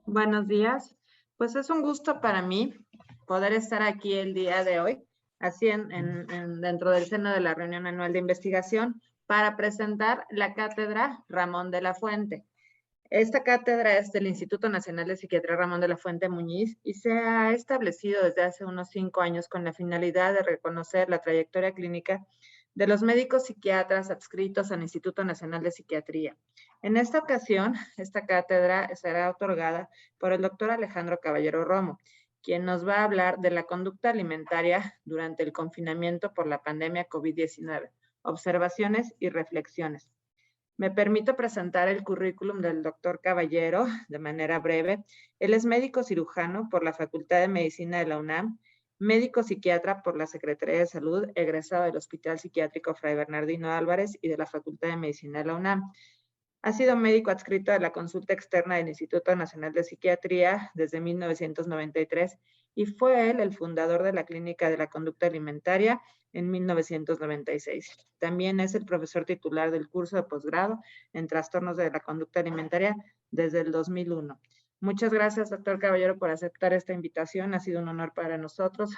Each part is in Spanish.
Buenos días. Pues es un gusto para mí poder estar aquí el día de hoy, así dentro del seno de la reunión anual de investigación, para presentar la cátedra Ramón de la Fuente. Esta cátedra es del Instituto Nacional de Psiquiatría Ramón de la Fuente Muñiz y se ha establecido desde hace unos 5 años con la finalidad de reconocer la trayectoria clínica de los médicos psiquiatras adscritos al Instituto Nacional de Psiquiatría. En esta ocasión, esta cátedra será otorgada por el doctor Alejandro Caballero Romo, quien nos va a hablar de la conducta alimentaria durante el confinamiento por la pandemia COVID-19, observaciones y reflexiones. Me permito presentar el currículum del doctor Caballero de manera breve. Él es médico cirujano por la Facultad de Medicina de la UNAM, médico psiquiatra por la Secretaría de Salud, egresado del Hospital Psiquiátrico Fray Bernardino Álvarez y de la Facultad de Medicina de la UNAM. Ha sido médico adscrito de la consulta externa del Instituto Nacional de Psiquiatría desde 1993 y fue él el fundador de la Clínica de la Conducta Alimentaria en 1996. También es el profesor titular del curso de posgrado en Trastornos de la Conducta Alimentaria desde el 2001. Muchas gracias, doctor Caballero, por aceptar esta invitación. Ha sido un honor para nosotros.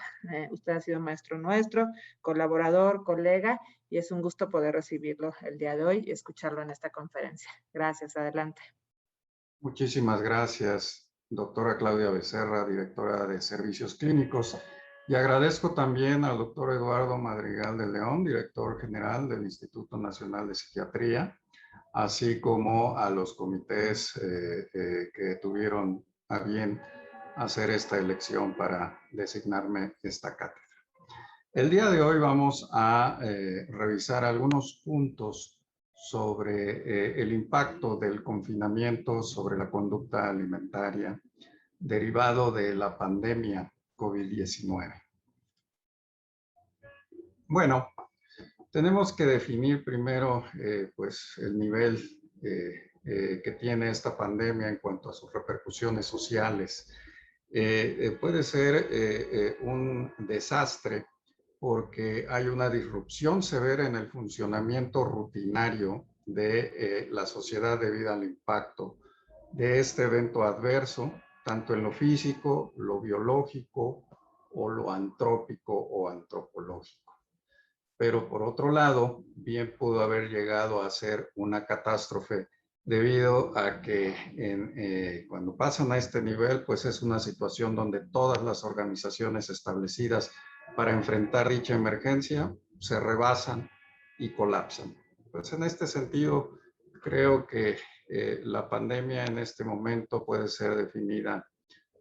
Usted ha sido maestro nuestro, colaborador, colega, y es un gusto poder recibirlo el día de hoy y escucharlo en esta conferencia. Gracias, adelante. Muchísimas gracias, doctora Claudia Becerra, directora de Servicios Clínicos. Y agradezco también al doctor Eduardo Madrigal de León, director general del Instituto Nacional de Psiquiatría, así como a los comités que tuvieron a bien hacer esta elección para designarme esta cátedra. El día de hoy vamos a revisar algunos puntos sobre el impacto del confinamiento sobre la conducta alimentaria derivado de la pandemia COVID-19. Bueno, tenemos que definir primero pues el nivel que tiene esta pandemia en cuanto a sus repercusiones sociales. Puede ser un desastre porque hay una disrupción severa en el funcionamiento rutinario de la sociedad debido al impacto de este evento adverso, tanto en lo físico, lo biológico o lo antrópico o antropológico. Pero por otro lado, bien pudo haber llegado a ser una catástrofe debido a que cuando pasan a este nivel, pues es una situación donde todas las organizaciones establecidas para enfrentar dicha emergencia se rebasan y colapsan. Pues en este sentido, creo que la pandemia en este momento puede ser definida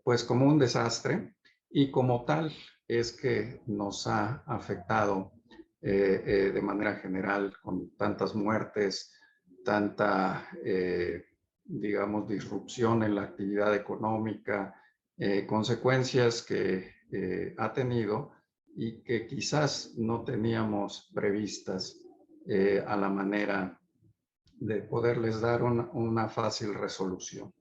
pues como un desastre y como tal es que nos ha afectado de manera general con tantas muertes, tanta, digamos, disrupción en la actividad económica, consecuencias que ha tenido y que quizás no teníamos previstas a la manera de poderles dar una fácil resolución.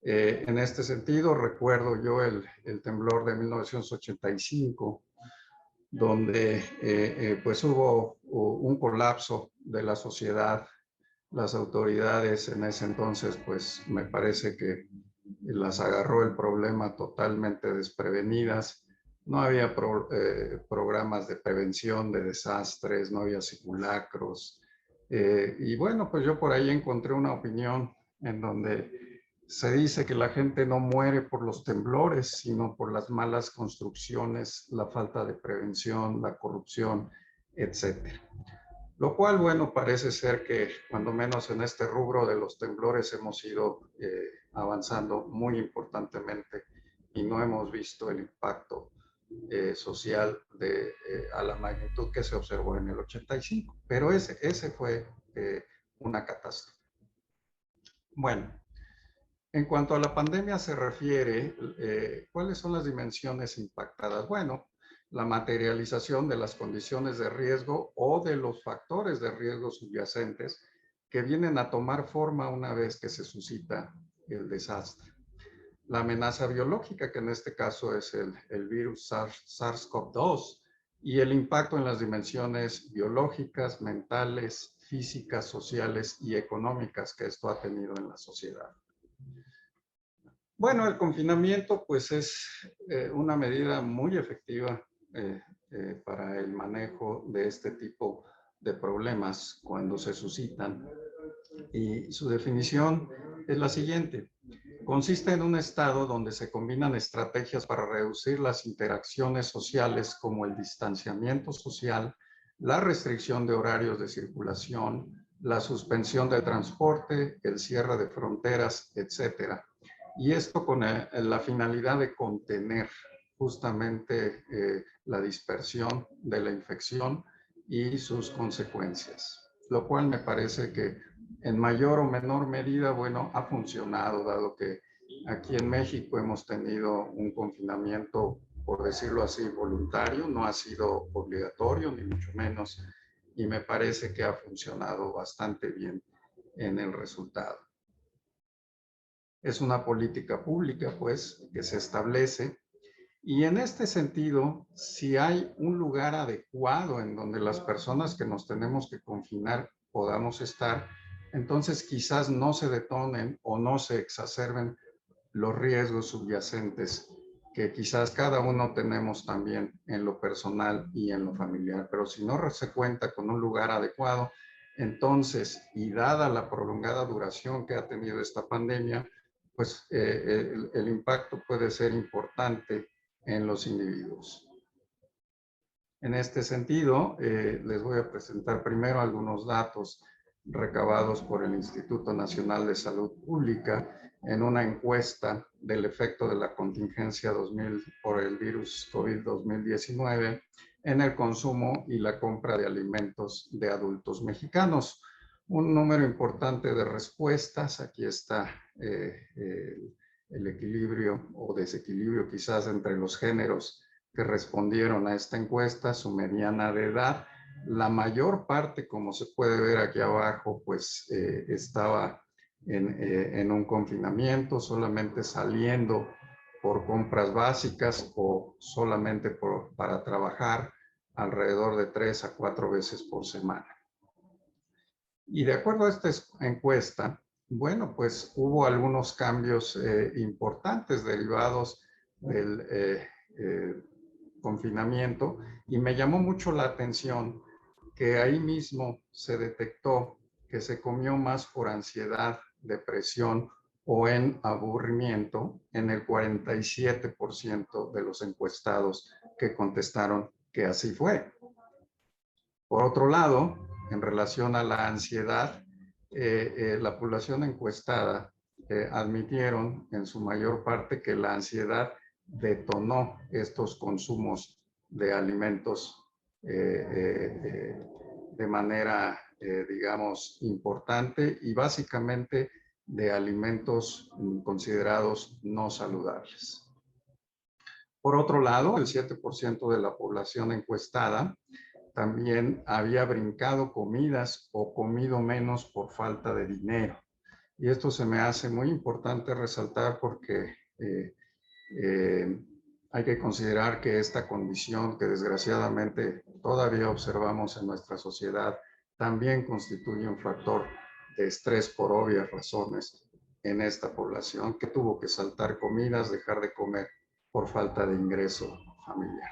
En este sentido, recuerdo yo el temblor de 1985, donde pues hubo un colapso de la sociedad. Las autoridades en ese entonces, pues me parece que las agarró el problema totalmente desprevenidas. No había programas de prevención de desastres, no había simulacros. Y bueno, pues yo por ahí encontré una opinión en donde se dice que la gente no muere por los temblores, sino por las malas construcciones, la falta de prevención, la corrupción, etcétera. Lo cual, bueno, parece ser que cuando menos en este rubro de los temblores hemos ido avanzando muy importantemente y no hemos visto el impacto social a la magnitud que se observó en el 85. Pero ese fue una catástrofe. Bueno, en cuanto a la pandemia se refiere, ¿cuáles son las dimensiones impactadas? Bueno, la materialización de las condiciones de riesgo o de los factores de riesgo subyacentes que vienen a tomar forma una vez que se suscita el desastre. La amenaza biológica, que en este caso es el virus SARS-CoV-2, y el impacto en las dimensiones biológicas, mentales, físicas, sociales y económicas que esto ha tenido en la sociedad. Bueno, el confinamiento pues es una medida muy efectiva para el manejo de este tipo de problemas cuando se suscitan. Y su definición es la siguiente. Consiste en un estado donde se combinan estrategias para reducir las interacciones sociales como el distanciamiento social, la restricción de horarios de circulación, la suspensión del transporte, el cierre de fronteras, etcétera. Y esto con la finalidad de contener justamente la dispersión de la infección y sus consecuencias, lo cual me parece que en mayor o menor medida, bueno, ha funcionado, dado que aquí en México hemos tenido un confinamiento, por decirlo así, voluntario, no ha sido obligatorio, ni mucho menos, y me parece que ha funcionado bastante bien en el resultado. Es una política pública, pues, que se establece. Y en este sentido, si hay un lugar adecuado en donde las personas que nos tenemos que confinar podamos estar, entonces quizás no se detonen o no se exacerben los riesgos subyacentes que quizás cada uno tenemos también en lo personal y en lo familiar. Pero si no se cuenta con un lugar adecuado, entonces, y dada la prolongada duración que ha tenido esta pandemia, pues el impacto puede ser importante en los individuos. En este sentido, les voy a presentar primero algunos datos recabados por el Instituto Nacional de Salud Pública en una encuesta del efecto de la contingencia 2000 por el virus COVID-2019 en el consumo y la compra de alimentos de adultos mexicanos. Un número importante de respuestas, aquí está el equilibrio o desequilibrio quizás entre los géneros que respondieron a esta encuesta, su mediana de edad. La mayor parte, como se puede ver aquí abajo, pues estaba en un confinamiento, solamente saliendo por compras básicas o solamente para trabajar alrededor de 3 a 4 veces por semana. Y de acuerdo a esta encuesta, bueno, pues hubo algunos cambios importantes derivados del confinamiento y me llamó mucho la atención que ahí mismo se detectó que se comió más por ansiedad, depresión o en aburrimiento en el 47% de los encuestados que contestaron que así fue. Por otro lado, en relación a la ansiedad, la población encuestada admitieron en su mayor parte que la ansiedad detonó estos consumos de alimentos de manera, digamos, importante y básicamente de alimentos considerados no saludables. Por otro lado, el 7% de la población encuestada también había brincado comidas o comido menos por falta de dinero. Y esto se me hace muy importante resaltar porque hay que considerar que esta condición que desgraciadamente todavía observamos en nuestra sociedad también constituye un factor de estrés por obvias razones en esta población que tuvo que saltar comidas, dejar de comer por falta de ingreso familiar.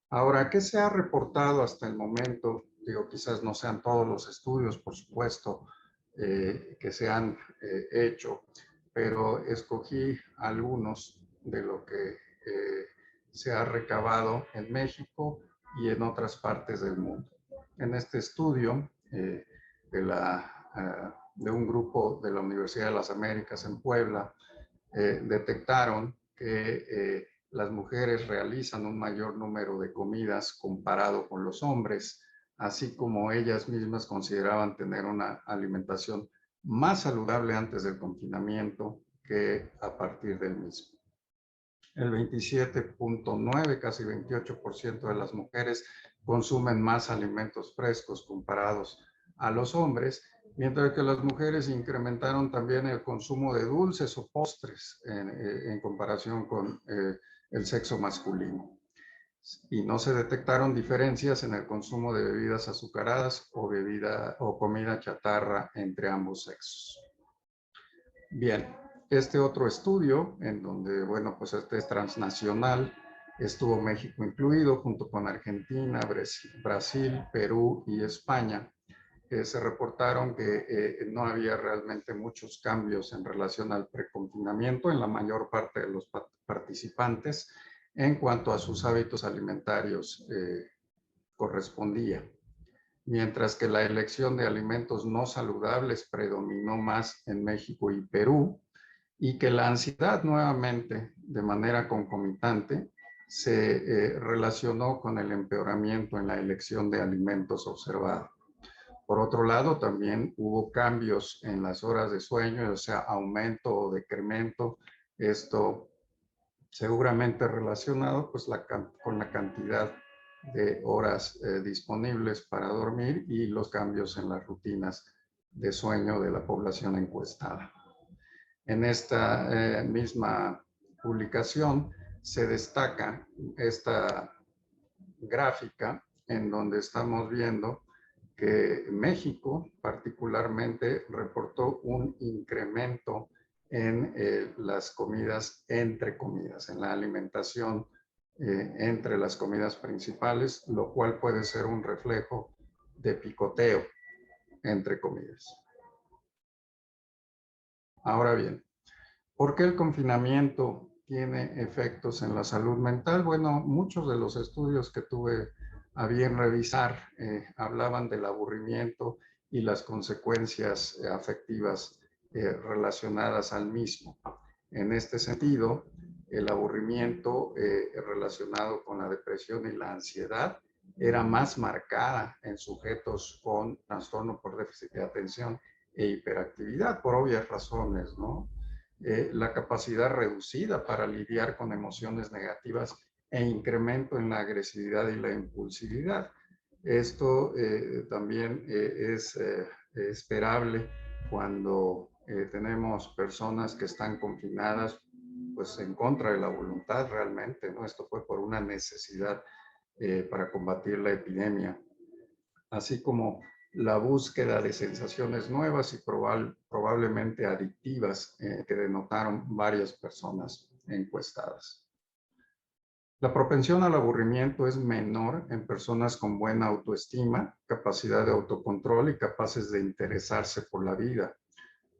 Ahora, ¿qué se ha reportado hasta el momento? Digo, quizás no sean todos los estudios, por supuesto, que se han hecho, pero escogí algunos de lo que se ha recabado en México y en otras partes del mundo. En este estudio de un grupo de la Universidad de las Américas en Puebla, detectaron que las mujeres realizan un mayor número de comidas comparado con los hombres, así como ellas mismas consideraban tener una alimentación más saludable antes del confinamiento que a partir del mismo. El 27.9, casi 28% de las mujeres consumen más alimentos frescos comparados a los hombres, mientras que las mujeres incrementaron también el consumo de dulces o postres en comparación con el sexo masculino. Y no se detectaron diferencias en el consumo de bebidas azucaradas o comida chatarra entre ambos sexos. Bien, Este otro estudio, en donde, bueno, pues este es transnacional, estuvo México incluido, junto con Argentina, Brasil, Perú y España. Se reportaron que no había realmente muchos cambios en relación al preconfinamiento en la mayor parte de los participantes en cuanto a sus hábitos alimentarios correspondía, mientras que la elección de alimentos no saludables predominó más en México y Perú, y que la ansiedad nuevamente, de manera concomitante, se relacionó con el empeoramiento en la elección de alimentos observado. Por otro lado, también hubo cambios en las horas de sueño, o sea, aumento o decremento, esto seguramente relacionado pues, con la cantidad de horas disponibles para dormir y los cambios en las rutinas de sueño de la población encuestada. En esta misma publicación se destaca esta gráfica en donde estamos viendo que México particularmente reportó un incremento en las comidas entre comidas, en la alimentación entre las comidas principales, lo cual puede ser un reflejo de picoteo entre comidas. Ahora bien, ¿por qué el confinamiento tiene efectos en la salud mental? Bueno, muchos de los estudios que tuve a bien revisar hablaban del aburrimiento y las consecuencias afectivas relacionadas al mismo. En este sentido, el aburrimiento relacionado con la depresión y la ansiedad era más marcada en sujetos con trastorno por déficit de atención e hiperactividad, por obvias razones, ¿no? La capacidad reducida para lidiar con emociones negativas e incremento en la agresividad y la impulsividad. Esto también es esperable cuando tenemos personas que están confinadas pues en contra de la voluntad realmente, ¿no? Esto fue por una necesidad para combatir la epidemia, así como la búsqueda de sensaciones nuevas y probablemente adictivas que denotaron varias personas encuestadas. La propensión al aburrimiento es menor en personas con buena autoestima, capacidad de autocontrol y capaces de interesarse por la vida,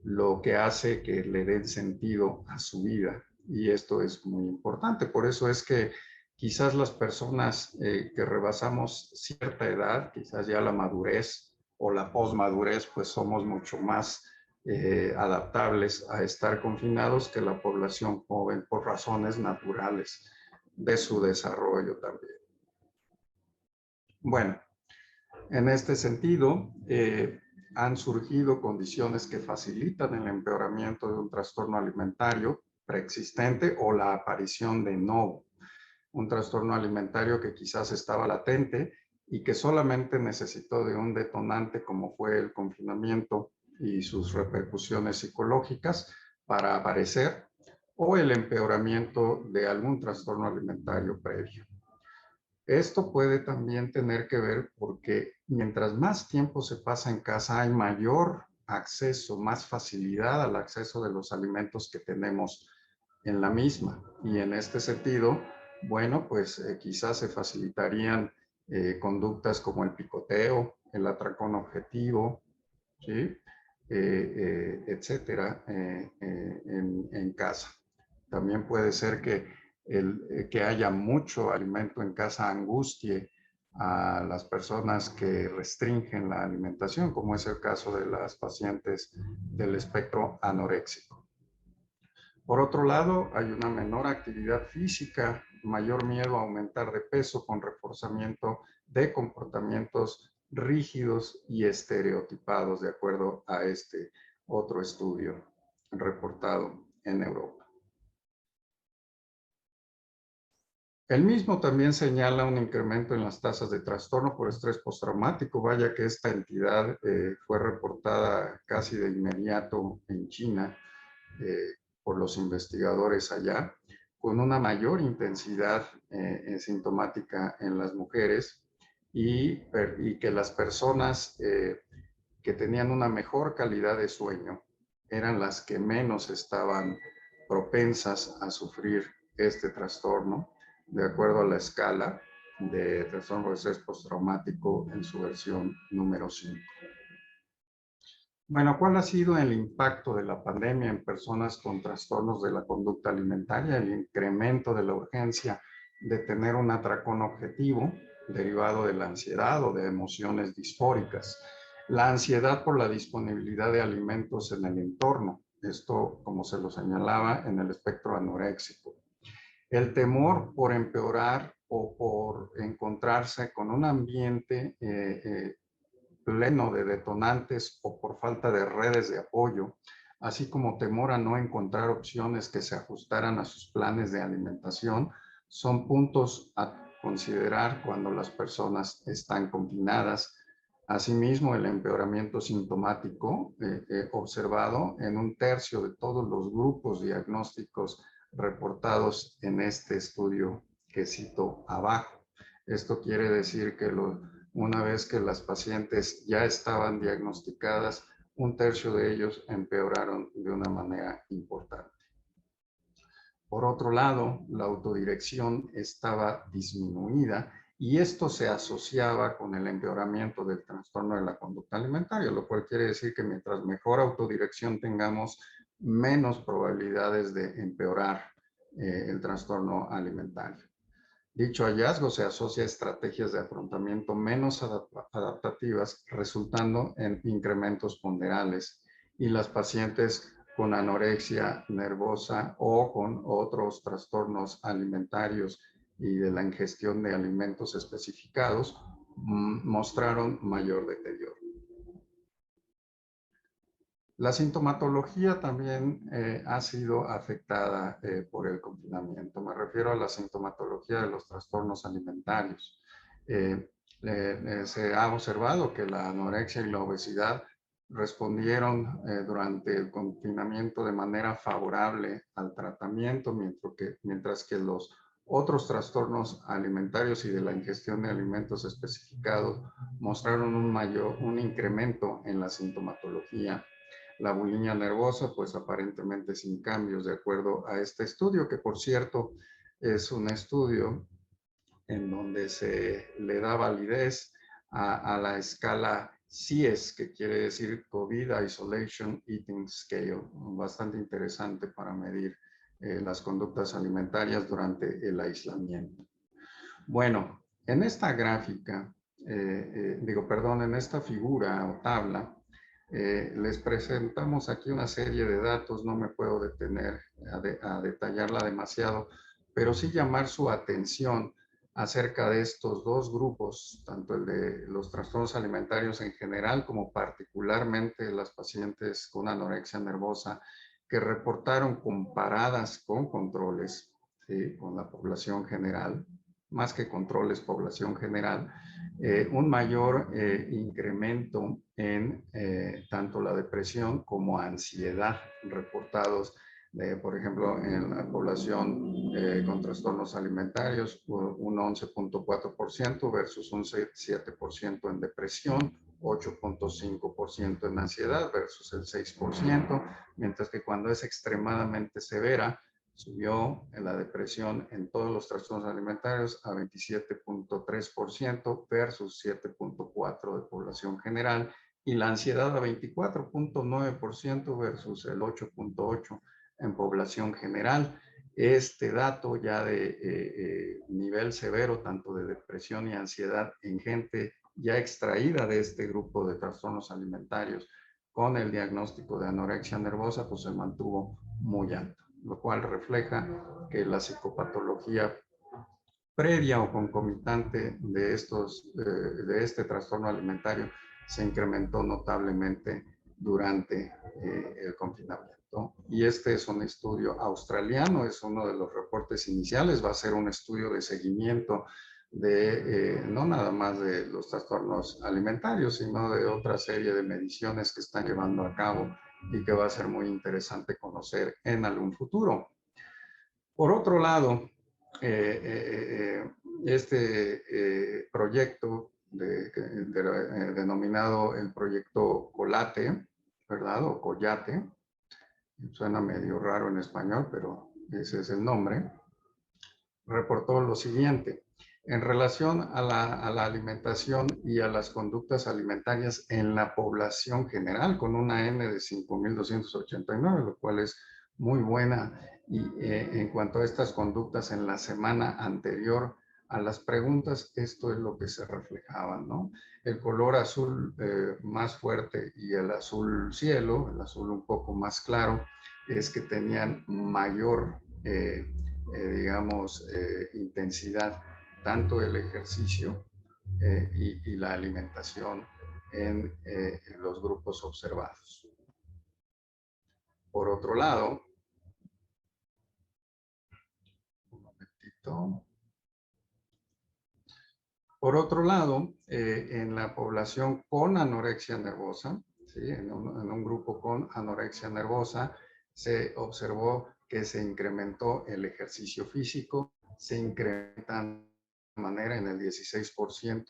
lo que hace que le den sentido a su vida. Y esto es muy importante. Por eso es que quizás las personas que rebasamos cierta edad, quizás ya la madurez o la posmadurez, pues somos mucho más adaptables a estar confinados que la población joven por razones naturales de su desarrollo también. Bueno, en este sentido, han surgido condiciones que facilitan el empeoramiento de un trastorno alimentario preexistente o la aparición de nuevo. Un trastorno alimentario que quizás estaba latente y que solamente necesitó de un detonante como fue el confinamiento y sus repercusiones psicológicas para aparecer, o el empeoramiento de algún trastorno alimentario previo. Esto puede también tener que ver porque mientras más tiempo se pasa en casa hay mayor acceso, más facilidad al acceso de los alimentos que tenemos en la misma. Y en este sentido, bueno, pues quizás se facilitarían conductas como el picoteo, el atracón objetivo, ¿sí? Etcétera, en casa. También puede ser que que haya mucho alimento en casa angustie a las personas que restringen la alimentación, como es el caso de las pacientes del espectro anoréxico. Por otro lado, hay una menor actividad física, mayor miedo a aumentar de peso con reforzamiento de comportamientos rígidos y estereotipados, de acuerdo a este otro estudio reportado en Europa. El mismo también señala un incremento en las tasas de trastorno por estrés postraumático. Vaya que esta entidad fue reportada casi de inmediato en China por los investigadores allá, con una mayor intensidad sintomática en las mujeres y que las personas que tenían una mejor calidad de sueño eran las que menos estaban propensas a sufrir este trastorno, de acuerdo a la escala de trastorno de estrés postraumático en su versión número 5. Bueno, ¿cuál ha sido el impacto de la pandemia en personas con trastornos de la conducta alimentaria? El incremento de la urgencia de tener un atracón objetivo derivado de la ansiedad o de emociones disfóricas. La ansiedad por la disponibilidad de alimentos en el entorno. Esto, como se lo señalaba, en el espectro anoréxico. El temor por empeorar o por encontrarse con un ambiente pleno de detonantes o por falta de redes de apoyo, así como temor a no encontrar opciones que se ajustaran a sus planes de alimentación, son puntos a considerar cuando las personas están confinadas. Asimismo, el empeoramiento sintomático observado en 1/3 de todos los grupos diagnósticos reportados en este estudio que cito abajo. Esto quiere decir que una vez que las pacientes ya estaban diagnosticadas, 1/3 de ellos empeoraron de una manera importante. Por otro lado, la autodirección estaba disminuida y esto se asociaba con el empeoramiento del trastorno de la conducta alimentaria, lo cual quiere decir que mientras mejor autodirección tengamos, menos probabilidades de empeorar el trastorno alimentario. Dicho hallazgo se asocia a estrategias de afrontamiento menos adaptativas, resultando en incrementos ponderales, y las pacientes con anorexia nervosa o con otros trastornos alimentarios y de la ingestión de alimentos especificados mostraron mayor deterioro. La sintomatología también ha sido afectada por el confinamiento. Me refiero a la sintomatología de los trastornos alimentarios. Se ha observado que la anorexia y la obesidad respondieron durante el confinamiento de manera favorable al tratamiento, mientras que los otros trastornos alimentarios y de la ingestión de alimentos especificados mostraron un incremento en la sintomatología. La bulimia nervosa, pues aparentemente sin cambios de acuerdo a este estudio, que por cierto es un estudio en donde se le da validez a la escala CIES, que quiere decir COVID Isolation Eating Scale, bastante interesante para medir las conductas alimentarias durante el aislamiento. Bueno, en esta gráfica, en esta figura o tabla, les presentamos aquí una serie de datos, no me puedo detener a detallarla demasiado, pero sí llamar su atención acerca de estos dos grupos, tanto el de los trastornos alimentarios en general como particularmente las pacientes con anorexia nervosa que reportaron comparadas con controles, ¿sí?, con la población general, más que controles, población general, un mayor incremento en tanto la depresión como ansiedad reportados, por ejemplo, en la población con trastornos alimentarios, un 11.4% versus un 7% en depresión, 8.5% en ansiedad versus el 6%, mientras que cuando es extremadamente severa, subió en la depresión en todos los trastornos alimentarios a 27.3% versus 7.4% de población general, y la ansiedad a 24.9% versus el 8.8% en población general. Este dato ya de nivel severo, tanto de depresión y ansiedad en gente ya extraída de este grupo de trastornos alimentarios con el diagnóstico de anorexia nervosa, pues se mantuvo muy alto, lo cual refleja que la psicopatología previa o concomitante de este trastorno alimentario se incrementó notablemente durante el confinamiento. Y este es un estudio australiano, es uno de los reportes iniciales, va a ser un estudio de seguimiento de no nada más de los trastornos alimentarios, sino de otra serie de mediciones que están llevando a cabo y que va a ser muy interesante conocer en algún futuro. Por otro lado, este proyecto denominado el proyecto COLATE, ¿verdad? O COYATE, suena medio raro en español, pero ese es el nombre, reportó lo siguiente. En relación a la alimentación y a las conductas alimentarias en la población general, con una N de 5,289, lo cual es muy buena. Y en cuanto a estas conductas en la semana anterior a las preguntas, esto es lo que se reflejaba, ¿no? El color azul más fuerte y el azul cielo, el azul un poco más claro, es que tenían mayor digamos, intensidad, tanto el ejercicio y la alimentación en los grupos observados. Por otro lado, un momentito. Por otro lado, en la población con anorexia nervosa, ¿sí? en un grupo con anorexia nervosa, se observó que se incrementó el ejercicio físico, se incrementan de manera en el 16%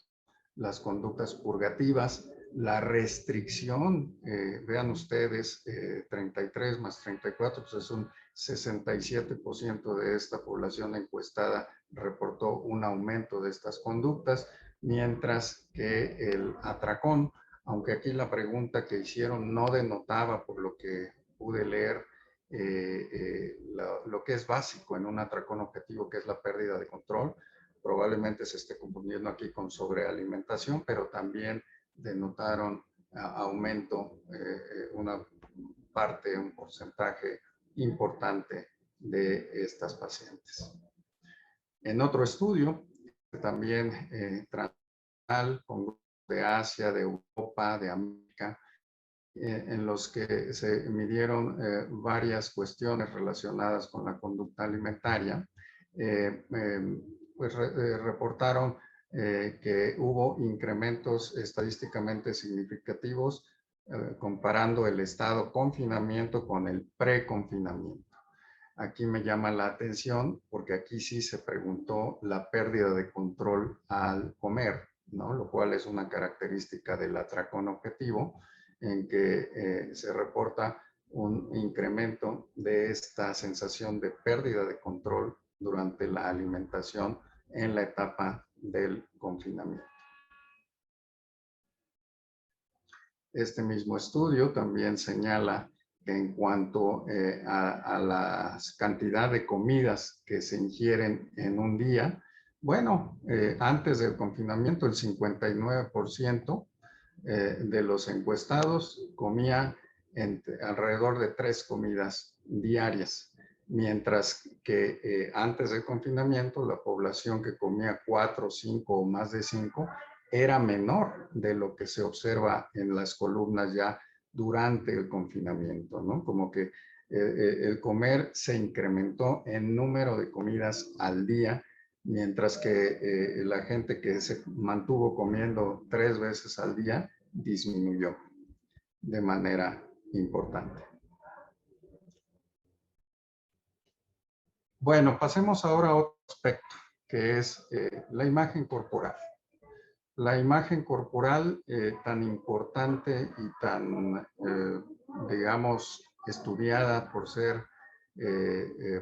las conductas purgativas, la restricción, vean ustedes, 33 más 34, pues es un 67% de esta población encuestada reportó un aumento de estas conductas, mientras que el atracón, aunque aquí la pregunta que hicieron no denotaba, por lo que pude leer, lo que es básico en un atracón objetivo, que es la pérdida de control, probablemente se esté confundiendo aquí con sobrealimentación, pero también denotaron aumento, una parte, un porcentaje importante de estas pacientes. En otro estudio, también transnacional, con grupos de Asia, de Europa, de América, en los que se midieron varias cuestiones relacionadas con la conducta alimentaria, pues reportaron que hubo incrementos estadísticamente significativos comparando el estado confinamiento con el preconfinamiento. Aquí me llama la atención porque aquí sí se preguntó la pérdida de control al comer, ¿no? Lo cual es una característica del atracón objetivo, en que se reporta un incremento de esta sensación de pérdida de control durante la alimentación en la etapa del confinamiento. Este mismo estudio también señala que en cuanto a la cantidad de comidas que se ingieren en un día, bueno, antes del confinamiento el 59% de los encuestados comía alrededor de 3 comidas diarias, mientras que antes del confinamiento la población que comía 4, 5 o más de 5 era menor de lo que se observa en las columnas ya durante el confinamiento, ¿no? Como que el comer se incrementó en número de comidas al día, mientras que la gente que se mantuvo comiendo 3 veces al día disminuyó de manera importante. Bueno, pasemos ahora a otro aspecto, que es la imagen corporal. La imagen corporal tan importante y tan, digamos, estudiada por ser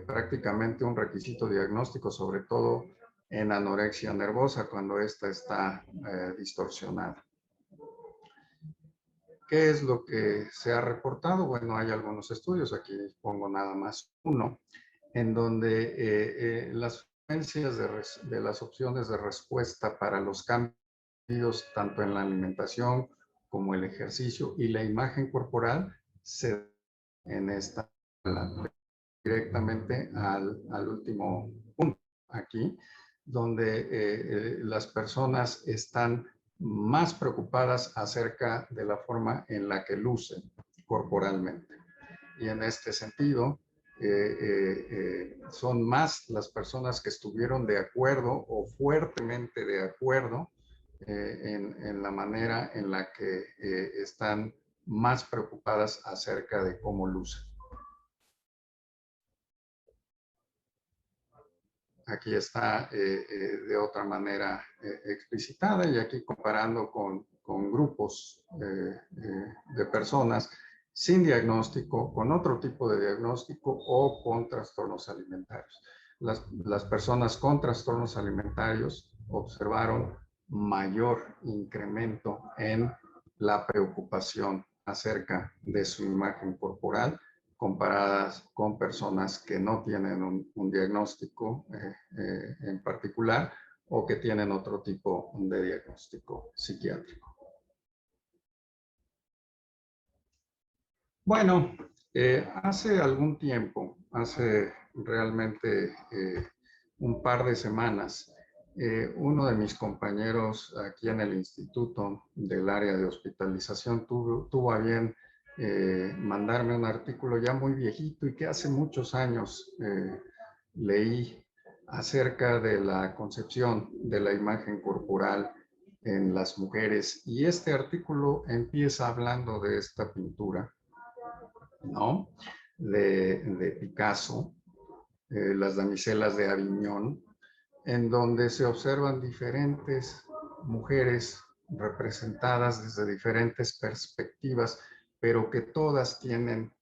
prácticamente un requisito diagnóstico, sobre todo en anorexia nervosa, cuando ésta está distorsionada. ¿Qué es lo que se ha reportado? Bueno, hay algunos estudios, aquí pongo nada más uno, en donde las frecuencias de las opciones de respuesta para los cambios tanto en la alimentación como el ejercicio y la imagen corporal se en esta directamente al último punto aquí, donde las personas están más preocupadas acerca de la forma en la que lucen corporalmente. Y en este sentido, son más las personas que estuvieron de acuerdo o fuertemente de acuerdo en la manera en la que están más preocupadas acerca de cómo lucen. Aquí está de otra manera explicitada y aquí comparando con grupos de personas sin diagnóstico, con otro tipo de diagnóstico o con trastornos alimentarios. Las personas con trastornos alimentarios observaron mayor incremento en la preocupación acerca de su imagen corporal comparadas con personas que no tienen un diagnóstico en particular o que tienen otro tipo de diagnóstico psiquiátrico. Bueno, hace algún tiempo, hace realmente un par de semanas, uno de mis compañeros aquí en el instituto del área de hospitalización tuvo a bien mandarme un artículo ya muy viejito y que hace muchos años leí acerca de la concepción de la imagen corporal en las mujeres. Y este artículo empieza hablando de esta pintura, ¿no? De Picasso, Las damiselas de Aviñón, en donde se observan diferentes mujeres representadas desde diferentes perspectivas, pero que todas tienen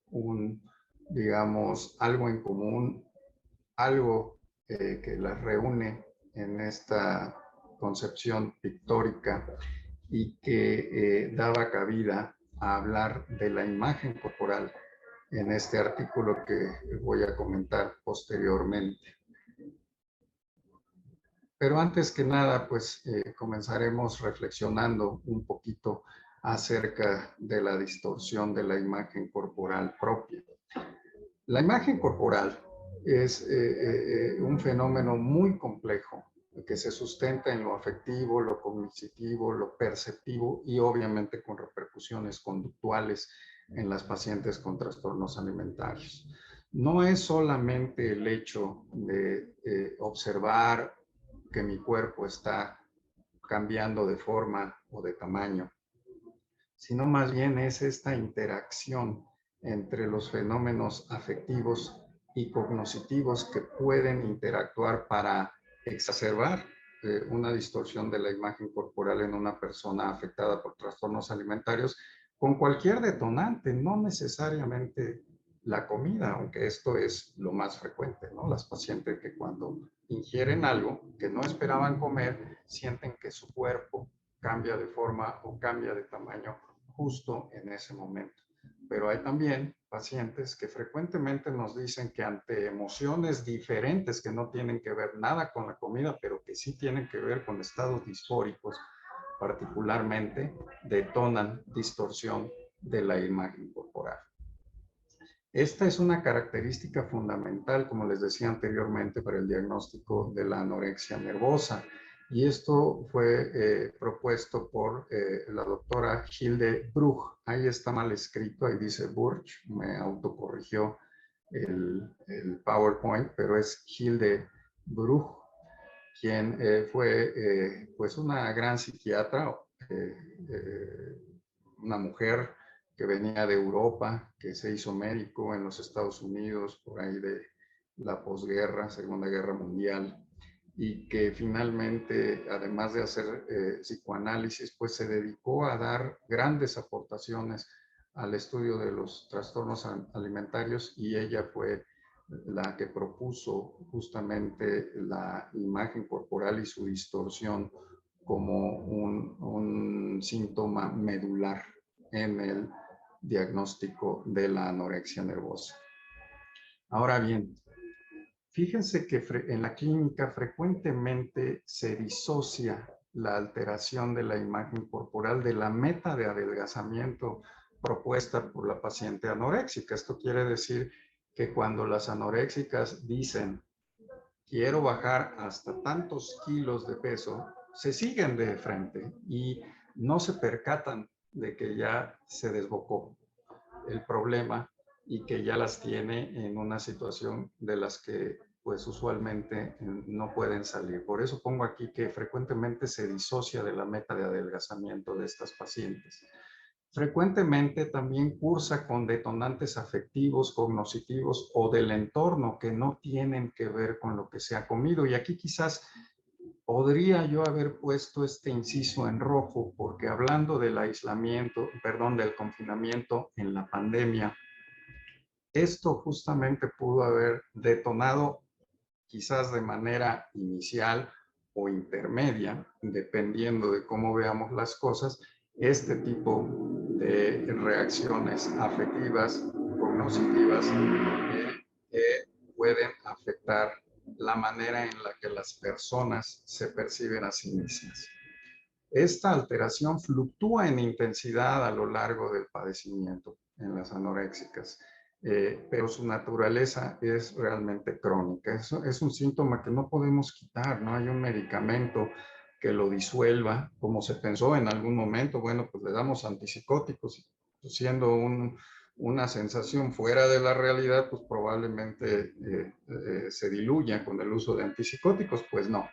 digamos, algo en común, algo que las reúne en esta concepción pictórica y que daba cabida a hablar de la imagen corporal en este artículo que voy a comentar posteriormente. Pero antes que nada, pues comenzaremos reflexionando un poquito acerca de la distorsión de la imagen corporal propia. La imagen corporal es un fenómeno muy complejo que se sustenta en lo afectivo, lo cognitivo, lo perceptivo y obviamente con repercusiones conductuales en las pacientes con trastornos alimentarios. No es solamente el hecho de observar que mi cuerpo está cambiando de forma o de tamaño, sino más bien es esta interacción entre los fenómenos afectivos y cognitivos que pueden interactuar para exacerbar una distorsión de la imagen corporal en una persona afectada por trastornos alimentarios con cualquier detonante, no necesariamente la comida, aunque esto es lo más frecuente, ¿no? Las pacientes que cuando ingieren algo que no esperaban comer, sienten que su cuerpo cambia de forma o cambia de tamaño justo en ese momento. Pero hay también pacientes que frecuentemente nos dicen que ante emociones diferentes que no tienen que ver nada con la comida, pero que sí tienen que ver con estados disfóricos, particularmente detonan distorsión de la imagen corporal. Esta es una característica fundamental, como les decía anteriormente, para el diagnóstico de la anorexia nervosa. Y esto fue propuesto por la doctora Hilde Bruch. Ahí está mal escrito, ahí dice Burch, me autocorrigió el PowerPoint, pero es Hilde Bruch, quien fue pues una gran psiquiatra, una mujer que venía de Europa, que se hizo médico en los Estados Unidos por ahí de la posguerra, Segunda Guerra Mundial, y que finalmente, además de hacer psicoanálisis, pues se dedicó a dar grandes aportaciones al estudio de los trastornos alimentarios, y ella fue la que propuso justamente la imagen corporal y su distorsión como un síntoma medular en el diagnóstico de la anorexia nervosa. Ahora bien, fíjense que en la clínica frecuentemente se disocia la alteración de la imagen corporal de la meta de adelgazamiento propuesta por la paciente anoréxica. Esto quiere decir que cuando las anoréxicas dicen quiero bajar hasta tantos kilos de peso, se siguen de frente y no se percatan de que ya se desbocó el problema y que ya las tiene en una situación de las que pues usualmente no pueden salir. Por eso pongo aquí que frecuentemente se disocia de la meta de adelgazamiento de estas pacientes. Frecuentemente también cursa con detonantes afectivos, cognitivos o del entorno que no tienen que ver con lo que se ha comido. Y aquí quizás podría yo haber puesto este inciso en rojo porque hablando del aislamiento, perdón, del confinamiento en la pandemia, esto justamente pudo haber detonado quizás de manera inicial o intermedia, dependiendo de cómo veamos las cosas, este tipo de reacciones afectivas, cognitivas, que pueden afectar la manera en la que las personas se perciben a sí mismas. Esta alteración fluctúa en intensidad a lo largo del padecimiento en las anoréxicas, pero su naturaleza es realmente crónica. Eso es un síntoma que no podemos quitar, no hay un medicamento que lo disuelva, como se pensó en algún momento, bueno, pues le damos antipsicóticos, siendo una sensación fuera de la realidad, pues probablemente se diluya con el uso de antipsicóticos, pues no.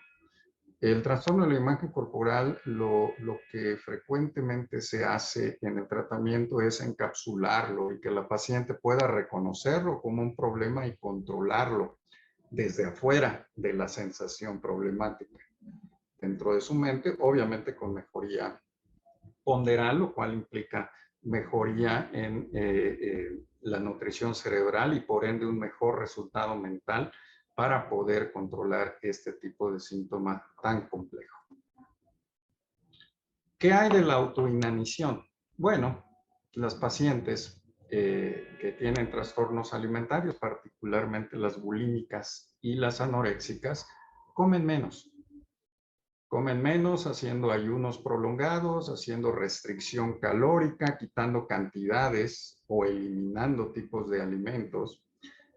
El trastorno de la imagen corporal, lo que frecuentemente se hace en el tratamiento es encapsularlo y que la paciente pueda reconocerlo como un problema y controlarlo desde afuera de la sensación problemática. Dentro de su mente, obviamente con mejoría ponderal, lo cual implica mejoría en la nutrición cerebral y por ende un mejor resultado mental para poder controlar este tipo de síntoma tan complejo. ¿Qué hay de la autoinanición? Bueno, las pacientes que tienen trastornos alimentarios, particularmente las bulímicas y las anoréxicas, comen menos. Comen menos haciendo ayunos prolongados, haciendo restricción calórica, quitando cantidades o eliminando tipos de alimentos.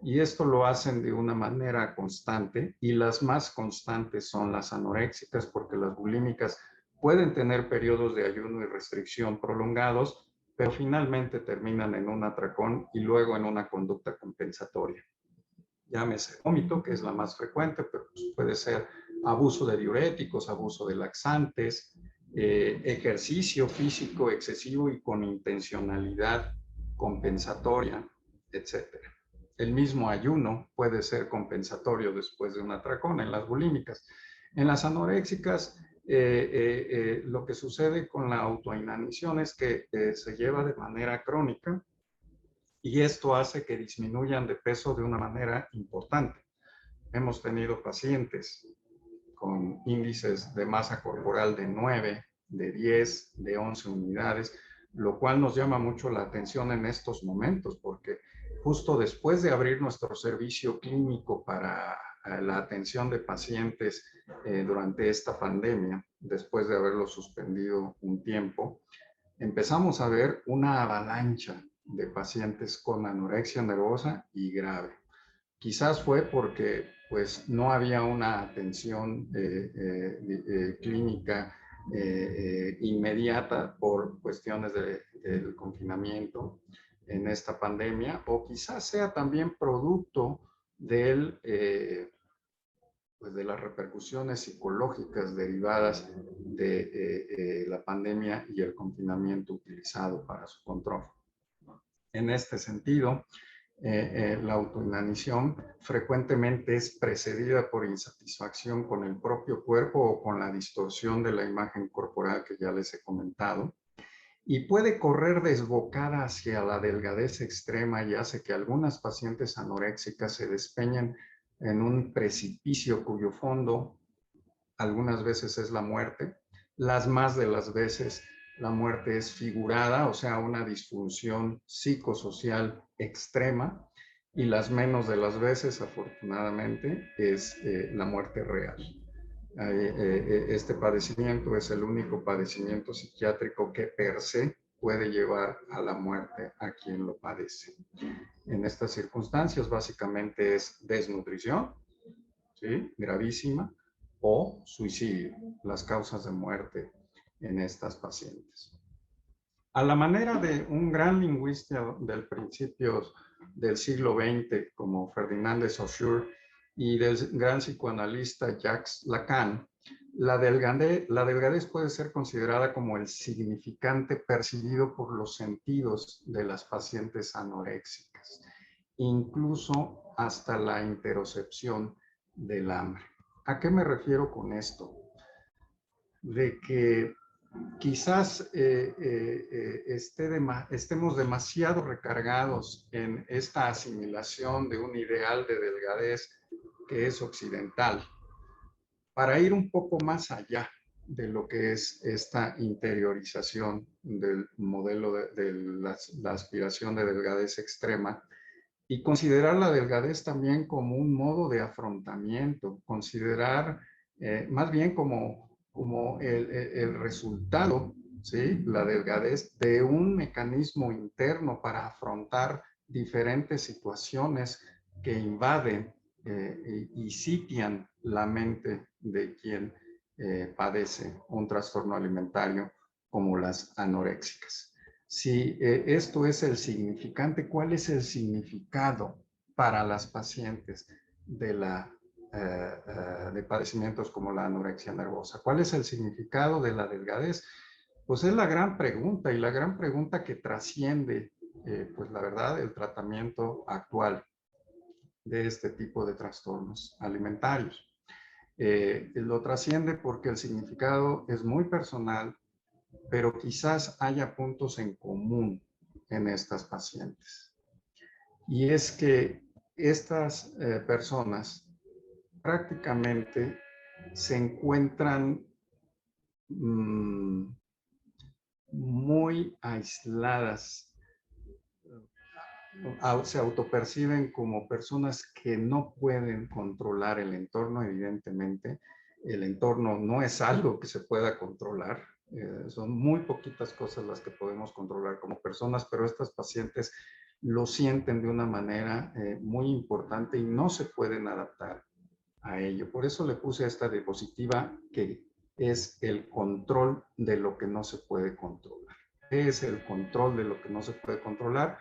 Y esto lo hacen de una manera constante y las más constantes son las anoréxicas porque las bulímicas pueden tener periodos de ayuno y restricción prolongados, pero finalmente terminan en un atracón y luego en una conducta compensatoria. Llámese vómito, que es la más frecuente, pero puede ser abuso de diuréticos, abuso de laxantes, ejercicio físico excesivo y con intencionalidad compensatoria, etc. El mismo ayuno puede ser compensatorio después de un atracón en las bulímicas. En las anoréxicas, lo que sucede con la autoinanición es que se lleva de manera crónica y esto hace que disminuyan de peso de una manera importante. Hemos tenido pacientes con índices de masa corporal de 9, de 10, de 11 unidades, lo cual nos llama mucho la atención en estos momentos, porque justo después de abrir nuestro servicio clínico para la atención de pacientes durante esta pandemia, después de haberlo suspendido un tiempo, empezamos a ver una avalancha de pacientes con anorexia nervosa y grave. Quizás fue porque pues no había una atención clínica inmediata por cuestiones del confinamiento en esta pandemia, o quizás sea también producto del, pues de las repercusiones psicológicas derivadas de la pandemia y el confinamiento utilizado para su control. En este sentido, la autoinanición frecuentemente es precedida por insatisfacción con el propio cuerpo o con la distorsión de la imagen corporal que ya les he comentado, y puede correr desbocada hacia la delgadez extrema y hace que algunas pacientes anoréxicas se despeñen en un precipicio cuyo fondo algunas veces es la muerte. Las más de las veces la muerte es figurada, o sea, una disfunción psicosocial extrema, y las menos de las veces, afortunadamente, es la muerte real. Este padecimiento es el único padecimiento psiquiátrico que per se puede llevar a la muerte a quien lo padece. En estas circunstancias, básicamente es desnutrición, ¿sí? Gravísima, o suicidio, las causas de muerte en estas pacientes. A la manera de un gran lingüista del principio del siglo XX, como Ferdinand de Saussure, y del gran psicoanalista Jacques Lacan, la delgadez puede ser considerada como el significante percibido por los sentidos de las pacientes anoréxicas, incluso hasta la interocepción del hambre. ¿A qué me refiero con esto? de que quizás estemos demasiado recargados en esta asimilación de un ideal de delgadez que es occidental, para ir un poco más allá de lo que es esta interiorización del modelo de la aspiración de delgadez extrema, y considerar la delgadez también como un modo de afrontamiento, considerar más bien como el resultado, ¿sí? La delgadez de un mecanismo interno para afrontar diferentes situaciones que invaden y sitian la mente de quien padece un trastorno alimentario como las anoréxicas. Si esto es el significante, ¿cuál es el significado para las pacientes de padecimientos como la anorexia nervosa? ¿Cuál es el significado de la delgadez? Pues es la gran pregunta, y la gran pregunta que trasciende, pues la verdad, el tratamiento actual de este tipo de trastornos alimentarios. Lo trasciende porque el significado es muy personal, pero quizás haya puntos en común en estas pacientes. Y es que estas personas prácticamente se encuentran muy aisladas, se autoperciben como personas que no pueden controlar el entorno. Evidentemente, el entorno no es algo que se pueda controlar. Son muy poquitas cosas las que podemos controlar como personas, pero estas pacientes lo sienten de una manera muy importante y no se pueden adaptar a ello. Por eso le puse esta diapositiva, que es el control de lo que no se puede controlar. ¿Qué es el control de lo que no se puede controlar?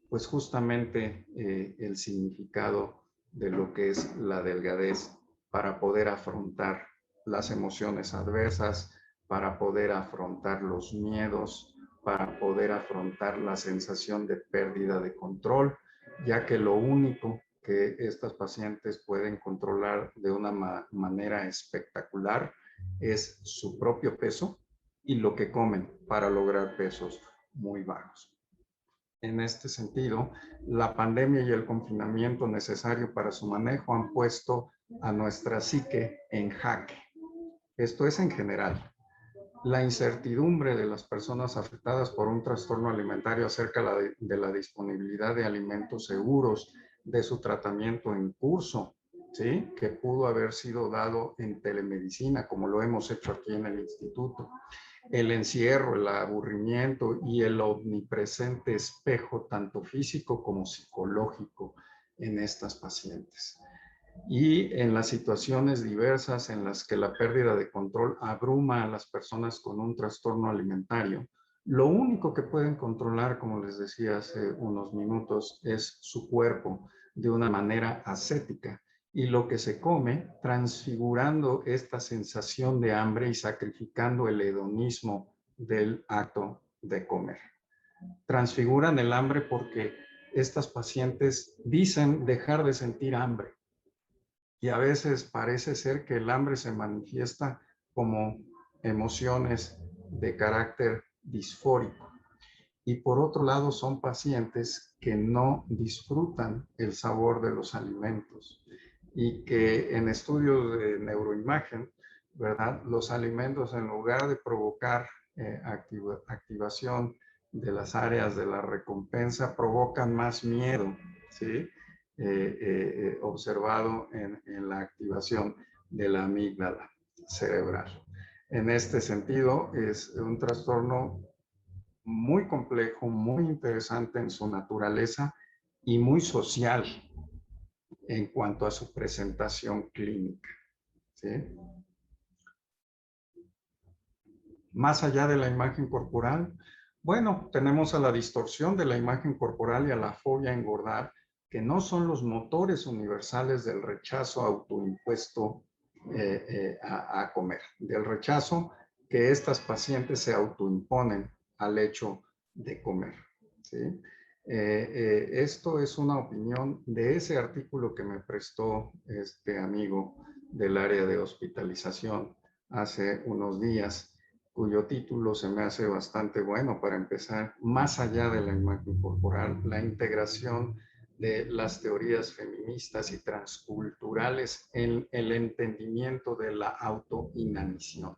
Pues justamente el significado de lo que es la delgadez para poder afrontar las emociones adversas, para poder afrontar los miedos, para poder afrontar la sensación de pérdida de control, ya que lo único que estas pacientes pueden controlar de una manera espectacular es su propio peso y lo que comen para lograr pesos muy bajos. En este sentido, la pandemia y el confinamiento necesario para su manejo han puesto a nuestra psique en jaque. Esto es en general. La incertidumbre de las personas afectadas por un trastorno alimentario acerca de la disponibilidad de alimentos seguros, de su tratamiento en curso, ¿sí? Que pudo haber sido dado en telemedicina, como lo hemos hecho aquí en el instituto. El encierro, el aburrimiento y el omnipresente espejo, tanto físico como psicológico, en estas pacientes. Y en las situaciones diversas en las que la pérdida de control abruma a las personas con un trastorno alimentario, lo único que pueden controlar, como les decía hace unos minutos, es su cuerpo de una manera ascética, y lo que se come, transfigurando esta sensación de hambre y sacrificando el hedonismo del acto de comer. Transfiguran el hambre porque estas pacientes dicen dejar de sentir hambre, y a veces parece ser que el hambre se manifiesta como emociones de carácter disfórico. Y por otro lado, son pacientes que no disfrutan el sabor de los alimentos, y que en estudios de neuroimagen, ¿verdad? Los alimentos, en lugar de provocar activación de las áreas de la recompensa, provocan más miedo, ¿sí? Observado en la activación de la amígdala cerebral. En este sentido, es un trastorno muy complejo, muy interesante en su naturaleza y muy social en cuanto a su presentación clínica, ¿sí? Más allá de la imagen corporal, bueno, tenemos a la distorsión de la imagen corporal y a la fobia a engordar, que no son los motores universales del rechazo autoimpuesto a comer, del rechazo que estas pacientes se autoimponen al hecho de comer, ¿sí? Esto es una opinión de ese artículo que me prestó este amigo del área de hospitalización hace unos días, cuyo título se me hace bastante bueno para empezar, más allá de la imagen corporal, la integración de las teorías feministas y transculturales en el entendimiento de la autoinanición.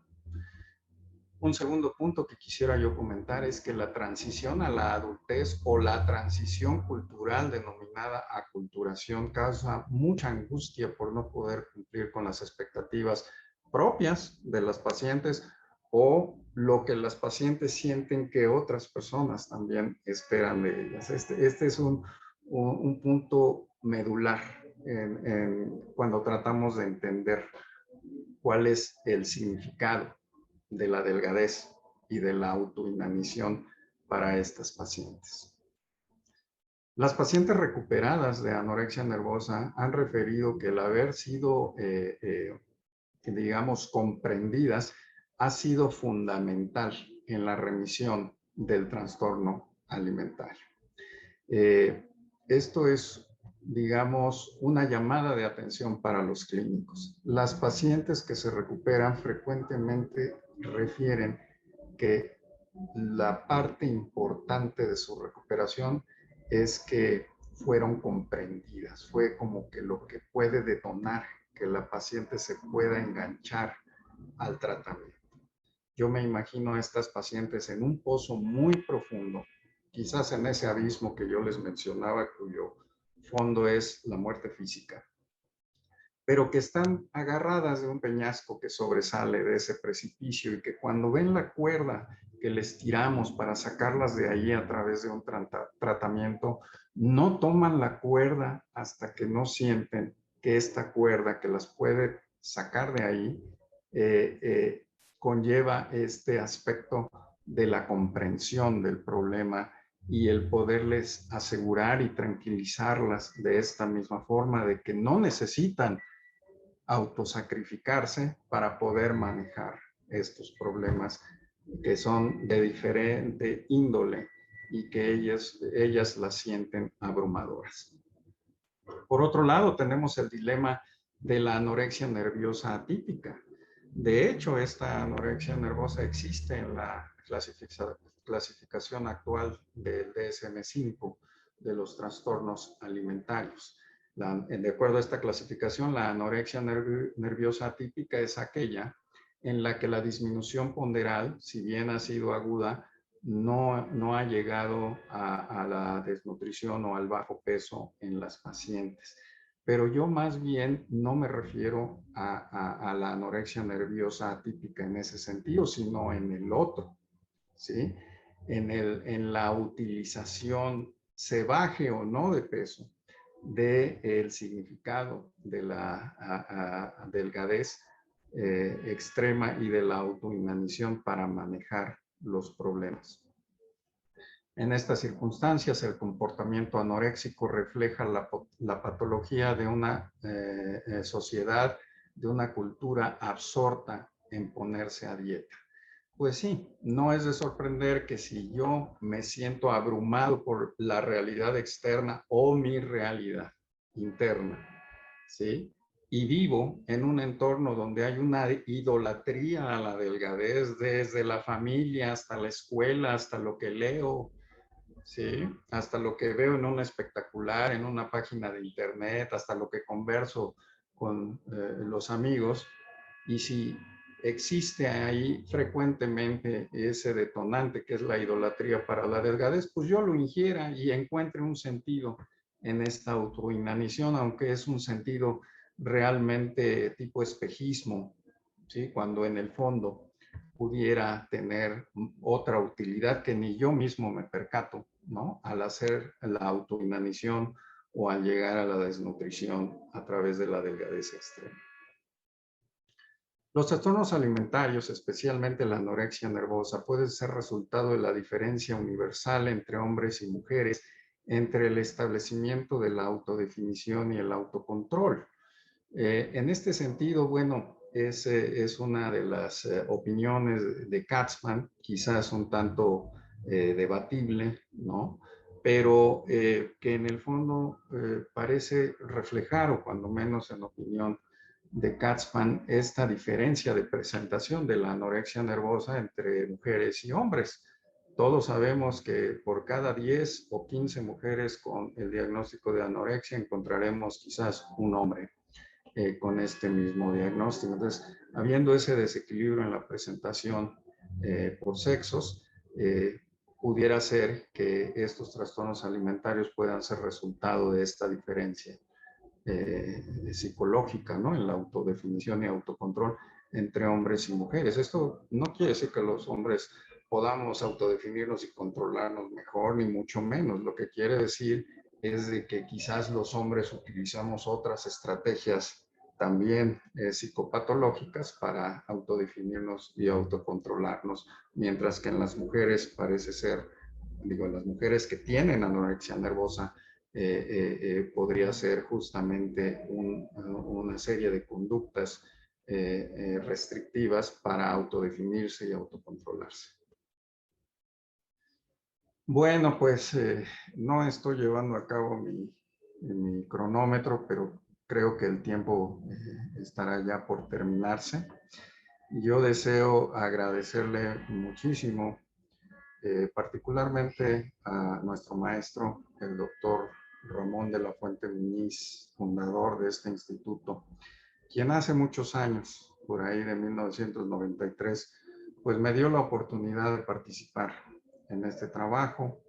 Un segundo punto que quisiera yo comentar es que la transición a la adultez o la transición cultural denominada aculturación causa mucha angustia por no poder cumplir con las expectativas propias de las pacientes o lo que las pacientes sienten que otras personas también esperan de ellas. Este es un punto medular cuando tratamos de entender cuál es el significado de la delgadez y de la autoinanición para estas pacientes. Las pacientes recuperadas de anorexia nervosa han referido que el haber sido, digamos, comprendidas ha sido fundamental en la remisión del trastorno alimentario. Esto es, digamos, una llamada de atención para los clínicos. Las pacientes que se recuperan frecuentemente refieren que la parte importante de su recuperación es que fueron comprendidas. Fue como que lo que puede detonar que la paciente se pueda enganchar al tratamiento. Yo me imagino a estas pacientes en un pozo muy profundo, quizás en ese abismo que yo les mencionaba, cuyo fondo es la muerte física, pero que están agarradas de un peñasco que sobresale de ese precipicio y que cuando ven la cuerda que les tiramos para sacarlas de ahí a través de un tratamiento, no toman la cuerda hasta que no sienten que esta cuerda que las puede sacar de ahí conlleva este aspecto de la comprensión del problema y el poderles asegurar y tranquilizarlas de esta misma forma de que no necesitan autosacrificarse para poder manejar estos problemas que son de diferente índole y que ellas las sienten abrumadoras. Por otro lado, tenemos el dilema de la anorexia nerviosa atípica. De hecho, esta anorexia nervosa existe en la clasificación actual del DSM-5 de los trastornos alimentarios. De acuerdo a esta clasificación, la anorexia nerviosa atípica es aquella en la que la disminución ponderal, si bien ha sido aguda, no ha llegado a la desnutrición o al bajo peso en las pacientes. Pero yo más bien no me refiero a la anorexia nerviosa atípica en ese sentido, sino en el otro, ¿sí? En la utilización, se baje o no de peso, del significado de la delgadez extrema y de la autoinanición para manejar los problemas. En estas circunstancias, el comportamiento anoréxico refleja la patología de una sociedad, de una cultura absorta en ponerse a dieta. Pues sí, no es de sorprender que si yo me siento abrumado por la realidad externa o mi realidad interna, ¿sí? Y vivo en un entorno donde hay una idolatría a la delgadez, desde la familia hasta la escuela, hasta lo que leo, ¿sí? Hasta lo que veo en un espectacular, en una página de internet, hasta lo que converso con los amigos. Y si existe ahí frecuentemente ese detonante que es la idolatría para la delgadez, pues yo lo ingiera y encuentre un sentido en esta autoinanición, aunque es un sentido realmente tipo espejismo, ¿sí? Cuando en el fondo pudiera tener otra utilidad que ni yo mismo me percato, ¿no? Al hacer la autoinanición o al llegar a la desnutrición a través de la delgadez extrema. Los trastornos alimentarios, especialmente la anorexia nervosa, pueden ser resultado de la diferencia universal entre hombres y mujeres, entre el establecimiento de la autodefinición y el autocontrol. En este sentido, bueno, es una de las opiniones de Katzmann, quizás un tanto debatible, ¿no? Pero que en el fondo parece reflejar, o cuando menos en opinión de CAT-SPAN esta diferencia de presentación de la anorexia nervosa entre mujeres y hombres. Todos sabemos que por cada 10 o 15 mujeres con el diagnóstico de anorexia encontraremos quizás un hombre con este mismo diagnóstico. Entonces, habiendo ese desequilibrio en la presentación por sexos, pudiera ser que estos trastornos alimentarios puedan ser resultado de esta diferencia psicológica, ¿no? En la autodefinición y autocontrol entre hombres y mujeres. Esto no quiere decir que los hombres podamos autodefinirnos y controlarnos mejor, ni mucho menos. Lo que quiere decir es de que quizás los hombres utilizamos otras estrategias también psicopatológicas para autodefinirnos y autocontrolarnos, mientras que en las mujeres parece ser, digo, en las mujeres que tienen anorexia nervosa, podría ser justamente una serie de conductas restrictivas para autodefinirse y autocontrolarse. Bueno, pues no estoy llevando a cabo mi cronómetro, pero creo que el tiempo estará ya por terminarse. Yo deseo agradecerle muchísimo, particularmente a nuestro maestro, el doctor Ramón de la Fuente Muñiz, fundador de este instituto, quien hace muchos años, por ahí de 1993, pues me dio la oportunidad de participar en este trabajo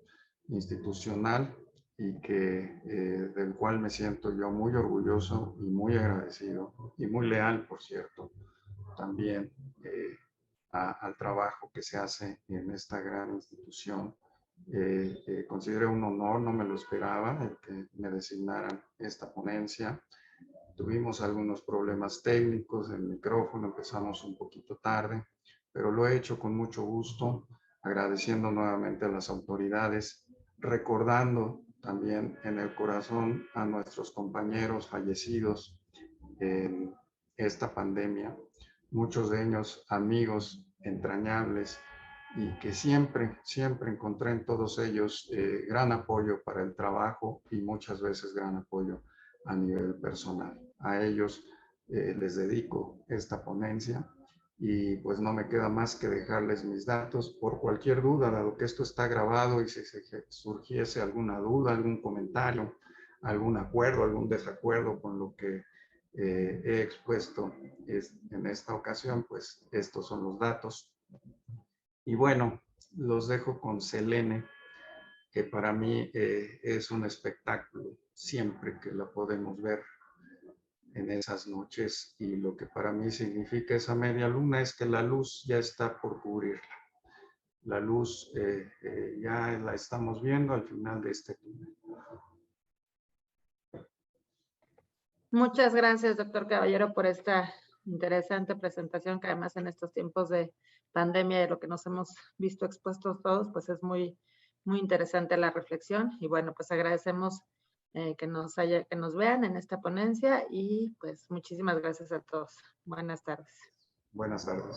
institucional y del cual me siento yo muy orgulloso y muy agradecido y muy leal, por cierto, también al trabajo que se hace en esta gran institución. Consideré un honor, no me lo esperaba, el que me designaran esta ponencia. Tuvimos algunos problemas técnicos, el micrófono, empezamos un poquito tarde, pero lo he hecho con mucho gusto, agradeciendo nuevamente a las autoridades, recordando también en el corazón a nuestros compañeros fallecidos en esta pandemia, muchos de ellos amigos entrañables, y que siempre encontré en todos ellos gran apoyo para el trabajo y muchas veces gran apoyo a nivel personal. A ellos les dedico esta ponencia y pues no me queda más que dejarles mis datos por cualquier duda, dado que esto está grabado, y si surgiese alguna duda, algún comentario, algún acuerdo, algún desacuerdo con lo que he expuesto en esta ocasión, pues estos son los datos. Y bueno, los dejo con Selene, que para mí es un espectáculo siempre que la podemos ver en esas noches, y lo que para mí significa esa media luna es que la luz ya está por cubrirla. La luz ya la estamos viendo al final de este túnel. Muchas gracias, doctor Caballero, por esta interesante presentación, que además en estos tiempos de pandemia, de lo que nos hemos visto expuestos todos, pues es muy interesante la reflexión. Y bueno, pues agradecemos que nos vean en esta ponencia, y pues muchísimas gracias a todos. Buenas tardes. Buenas tardes.